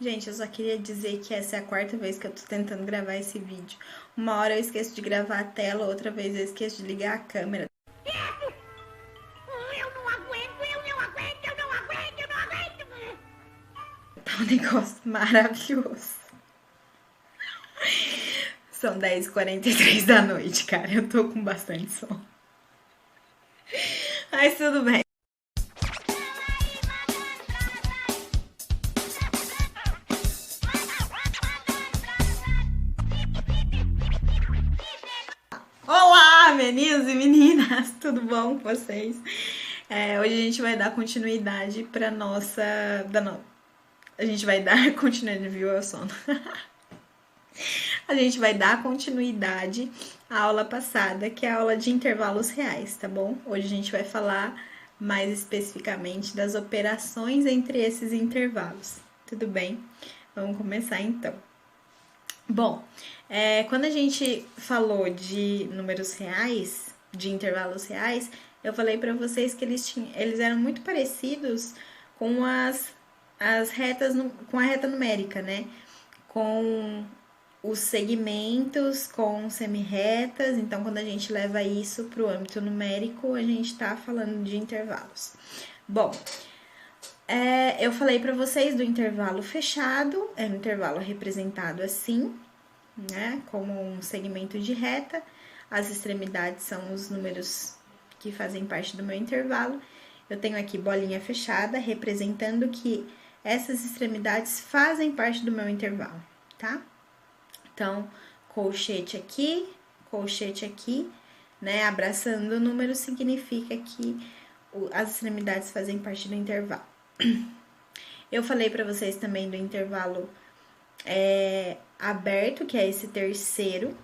Gente, eu só queria dizer que essa é a quarta vez que eu tô tentando gravar esse vídeo. Uma hora eu esqueço de gravar a tela, outra vez eu esqueço de ligar a câmera. Eu não aguento, eu não aguento, eu não aguento, eu não aguento. Tá um negócio maravilhoso. São 10h43 da noite, cara. Eu tô com bastante sono. Mas tudo bem. Olá, meninos e meninas, tudo bom com vocês? Hoje a gente vai dar continuidade para nossa. A gente vai dar continuidade, viu? Eu sono. A gente vai dar continuidade à aula passada, que é a aula de intervalos reais, tá bom? Hoje a gente vai falar mais especificamente das operações entre esses intervalos, tudo bem? Vamos começar então. Bom, quando a gente falou de números reais, de intervalos reais, eu falei para vocês que eles eram muito parecidos com as retas, com a reta numérica, né? Com os segmentos, com semi-retas. Então, quando a gente leva isso para o âmbito numérico, a gente está falando de intervalos. Bom, eu falei para vocês do intervalo fechado, é um intervalo representado assim, né, como um segmento de reta. As extremidades são os números que fazem parte do meu intervalo. Eu tenho aqui bolinha fechada, representando que essas extremidades fazem parte do meu intervalo, tá? Então, colchete aqui, né? Abraçando o número significa que as extremidades fazem parte do intervalo. Eu falei para vocês também do intervalo aberto, que é esse terceiro,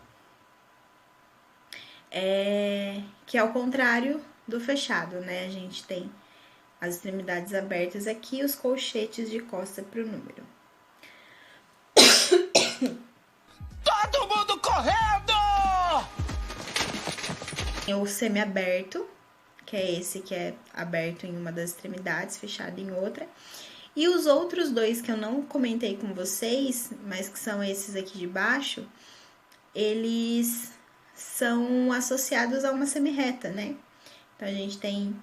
que é o contrário do fechado, né? A gente tem as extremidades abertas aqui e os colchetes de costa para o número. Todo mundo correndo! Tem o semi-aberto, que é esse que é aberto em uma das extremidades, fechado em outra. E os outros dois que eu não comentei com vocês, mas que são esses aqui de baixo, eles são associados a uma semi-reta, né? Então, a gente tem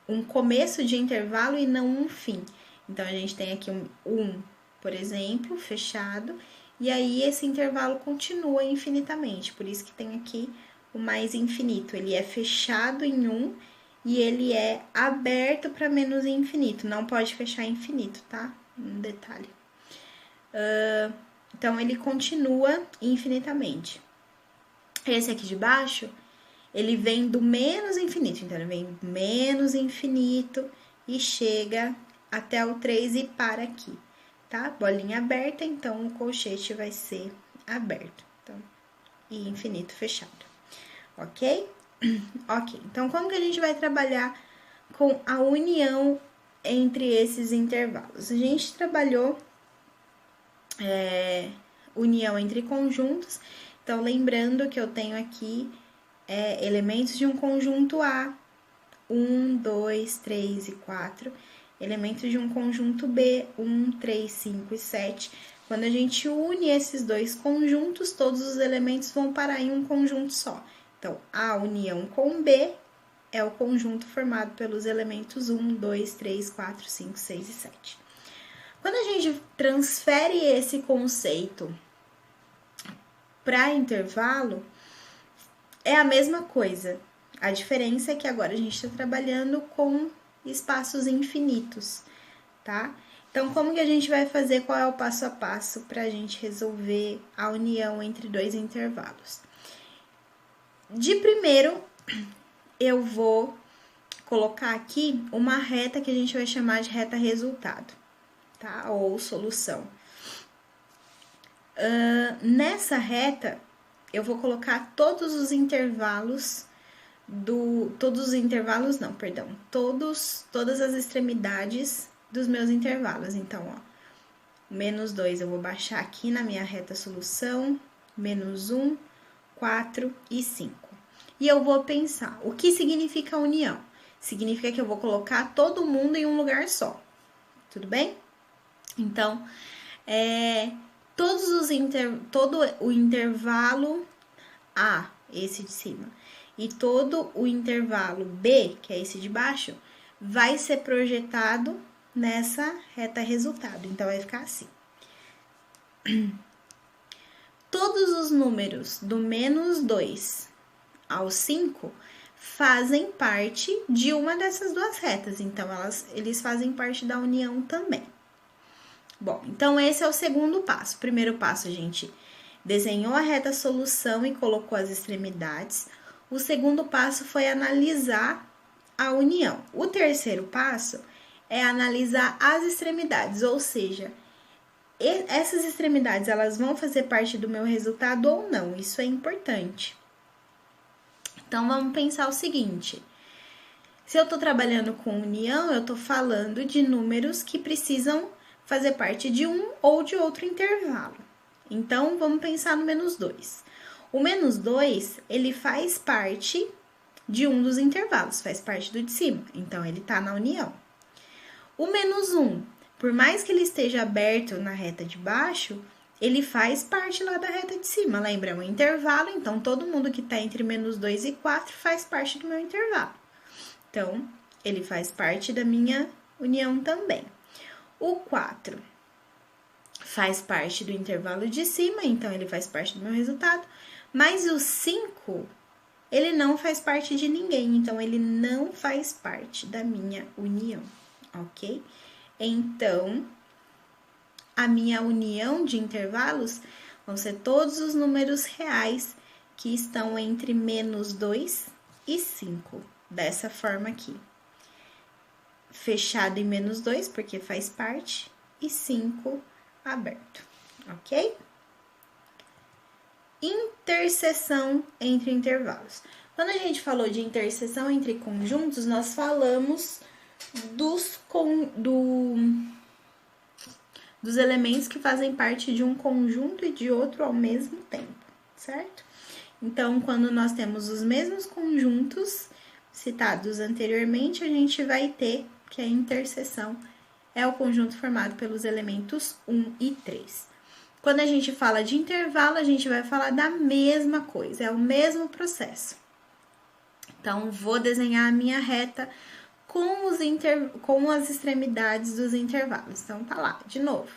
um começo de intervalo e não um fim. Então, a gente tem aqui um, por exemplo, fechado, e aí esse intervalo continua infinitamente, por isso que tem aqui o mais infinito. Ele é fechado em um e ele é aberto para menos infinito, não pode fechar infinito, tá? Um detalhe. Então, ele continua infinitamente. Esse aqui de baixo, ele vem do menos infinito, então ele vem do menos infinito e chega até o 3 e para aqui, tá? Bolinha aberta, então o colchete vai ser aberto, então, e infinito fechado, ok? Ok, então como que a gente vai trabalhar com a união entre esses intervalos? A gente trabalhou união entre conjuntos, então lembrando que eu tenho aqui elementos de um conjunto A, 1, 2, 3 e 4, elementos de um conjunto B, 1, 3, 5 e 7. Quando a gente une esses dois conjuntos, todos os elementos vão parar em um conjunto só. Então, A união com B é o conjunto formado pelos elementos 1, 2, 3, 4, 5, 6 e 7. Quando a gente transfere esse conceito para intervalo, é a mesma coisa. A diferença é que agora a gente está trabalhando com espaços infinitos, tá? Então, como que a gente vai fazer? Qual é o passo a passo para a gente resolver a união entre dois intervalos? De primeiro, eu vou colocar aqui uma reta que a gente vai chamar de reta resultado, tá? Ou solução. Nessa reta, eu vou colocar todas as extremidades dos meus intervalos. Então, ó, menos 2 eu vou baixar aqui na minha reta solução, menos 1, 4 e 5. E eu vou pensar, o que significa união? Significa que eu vou colocar todo mundo em um lugar só, tudo bem? Então, todo o intervalo A, esse de cima, e todo o intervalo B, que é esse de baixo, vai ser projetado nessa reta resultado. Então, vai ficar assim. Todos os números do menos 2 ao 5 fazem parte de uma dessas duas retas. Então, eles fazem parte da união também. Bom, então esse é o segundo passo. O primeiro passo, a gente desenhou a reta solução e colocou as extremidades. O segundo passo foi analisar a união. O terceiro passo é analisar as extremidades, ou seja, essas extremidades, elas vão fazer parte do meu resultado ou não, isso é importante. Então, vamos pensar o seguinte, se eu estou trabalhando com união, eu estou falando de números que precisam fazer parte de um ou de outro intervalo. Então, vamos pensar no menos 2. O menos 2, ele faz parte de um dos intervalos, faz parte do de cima, então ele está na união. O menos 1, por mais que ele esteja aberto na reta de baixo, ele faz parte lá da reta de cima. Lembra? É um intervalo, então todo mundo que está entre menos 2 e 4 faz parte do meu intervalo. Então, ele faz parte da minha união também. O 4 faz parte do intervalo de cima, então ele faz parte do meu resultado. Mas o 5, ele não faz parte de ninguém, então ele não faz parte da minha união, ok? Então, a minha união de intervalos vão ser todos os números reais que estão entre menos 2 e 5, dessa forma aqui. Fechado em menos 2, porque faz parte, e 5 aberto, ok? Interseção entre intervalos. Quando a gente falou de interseção entre conjuntos, nós falamos dos elementos que fazem parte de um conjunto e de outro ao mesmo tempo, certo? Então, quando nós temos os mesmos conjuntos citados anteriormente, a gente vai ter que a interseção é o conjunto formado pelos elementos 1 e 3. Quando a gente fala de intervalo, a gente vai falar da mesma coisa, é o mesmo processo. Então, vou desenhar a minha reta com as extremidades dos intervalos. Então, tá lá, de novo.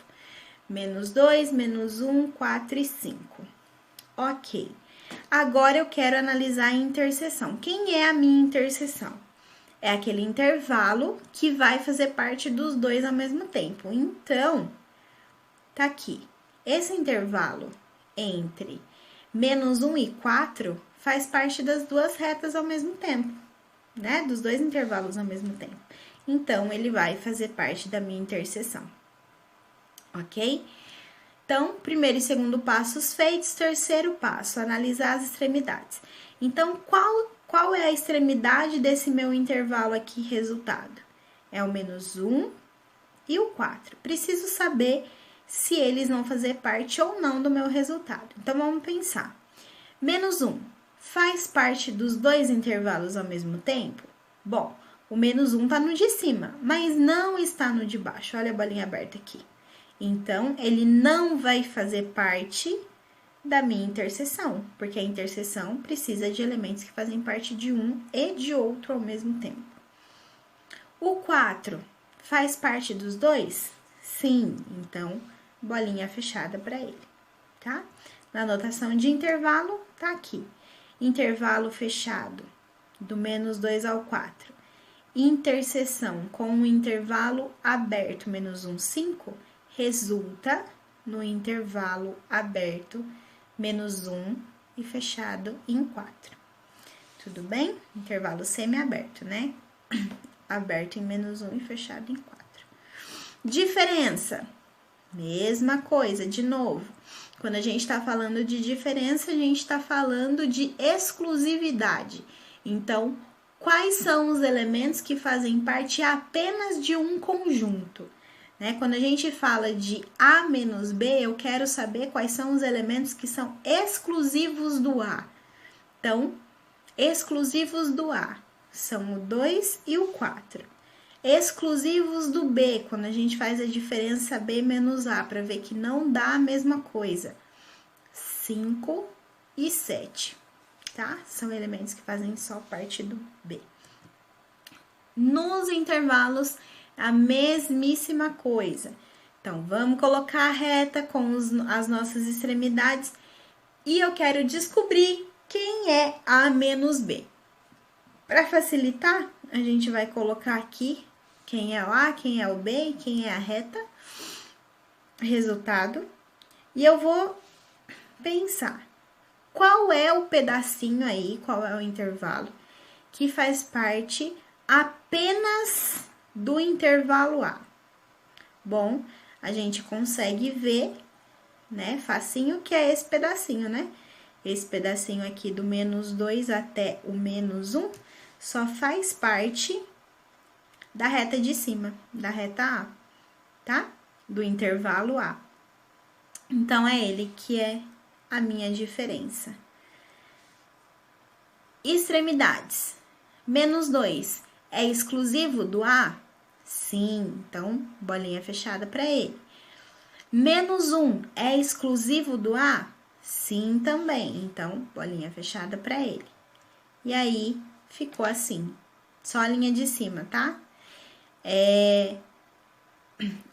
Menos 2, menos 1, 4 e 5. Ok. Agora, eu quero analisar a interseção. Quem é a minha interseção? É aquele intervalo que vai fazer parte dos dois ao mesmo tempo. Então, tá aqui. Esse intervalo entre menos 1 e 4 faz parte das duas retas ao mesmo tempo, né? Dos dois intervalos ao mesmo tempo. Então, ele vai fazer parte da minha interseção, ok? Então, primeiro e segundo passos feitos. Terceiro passo, analisar as extremidades. Então, qual é a extremidade desse meu intervalo aqui, resultado? É o menos 1 e o 4. Preciso saber se eles vão fazer parte ou não do meu resultado. Então, vamos pensar. Menos 1 faz parte dos dois intervalos ao mesmo tempo? Bom, o menos 1 está no de cima, mas não está no de baixo. Olha a bolinha aberta aqui. Então, ele não vai fazer parte da minha interseção, porque a interseção precisa de elementos que fazem parte de um e de outro ao mesmo tempo. O 4 faz parte dos dois? Sim, então, bolinha fechada para ele, tá? Na notação de intervalo, tá aqui. Intervalo fechado, do menos 2 ao 4. Interseção com o intervalo aberto, menos 1, 5, resulta no intervalo aberto, menos 1 e fechado em 4. Tudo bem? Intervalo semi-aberto, né? Aberto em menos 1 e fechado em 4. Diferença. Mesma coisa, de novo. Quando a gente está falando de diferença, a gente está falando de exclusividade. Então, quais são os elementos que fazem parte apenas de um conjunto? Né? Quando a gente fala de A menos B, eu quero saber quais são os elementos que são exclusivos do A. Então, exclusivos do A são o 2 e o 4. Exclusivos do B, quando a gente faz a diferença B menos A, para ver que não dá a mesma coisa. 5 e 7, tá? São elementos que fazem só parte do B. Nos intervalos, a mesmíssima coisa. Então, vamos colocar a reta com as nossas extremidades e eu quero descobrir quem é A menos B. Para facilitar, a gente vai colocar aqui quem é o A, quem é o B e quem é a reta, resultado. E eu vou pensar qual é o pedacinho aí, qual é o intervalo que faz parte apenas do intervalo A. Bom, a gente consegue ver, né, facinho, que é esse pedacinho, né? Esse pedacinho aqui do menos 2 até o menos 1 só faz parte da reta de cima, da reta A, tá? Do intervalo A. Então, é ele que é a minha diferença. Extremidades. Menos 2 é exclusivo do A? Sim, então, bolinha fechada para ele. Menos 1 é exclusivo do A? Sim, também. Então, bolinha fechada para ele. E aí, ficou assim. Só a linha de cima, tá?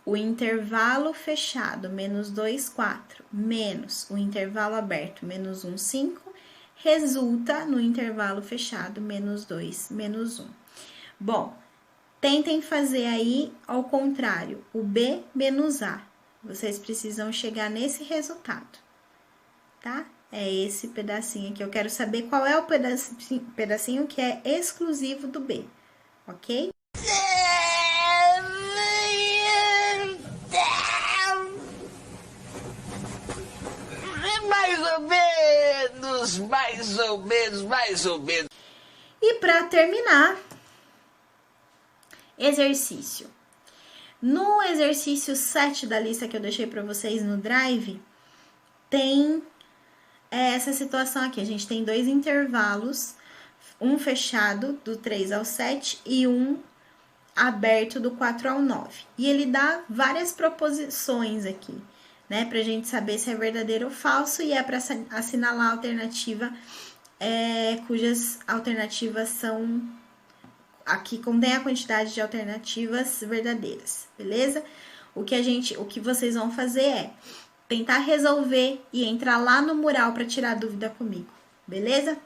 O intervalo fechado, menos 2, 4, menos o intervalo aberto, menos 1, 5, resulta no intervalo fechado, menos 2, menos 1. Bom, tentem fazer aí ao contrário, o B menos A. Vocês precisam chegar nesse resultado, tá? É esse pedacinho aqui. Eu quero saber qual é o pedacinho que é exclusivo do B, ok? Mais ou menos. E para terminar, exercício. No exercício 7 da lista que eu deixei para vocês no Drive, tem essa situação aqui. A gente tem 2 intervalos, um fechado do 3 ao 7 e um aberto do 4 ao 9. E ele dá várias proposições aqui, né? Pra gente saber se é verdadeiro ou falso, e é para assinalar a alternativa, cujas alternativas são... Aqui contém a quantidade de alternativas verdadeiras, beleza? O que vocês vão fazer é tentar resolver e entrar lá no mural para tirar dúvida comigo, beleza?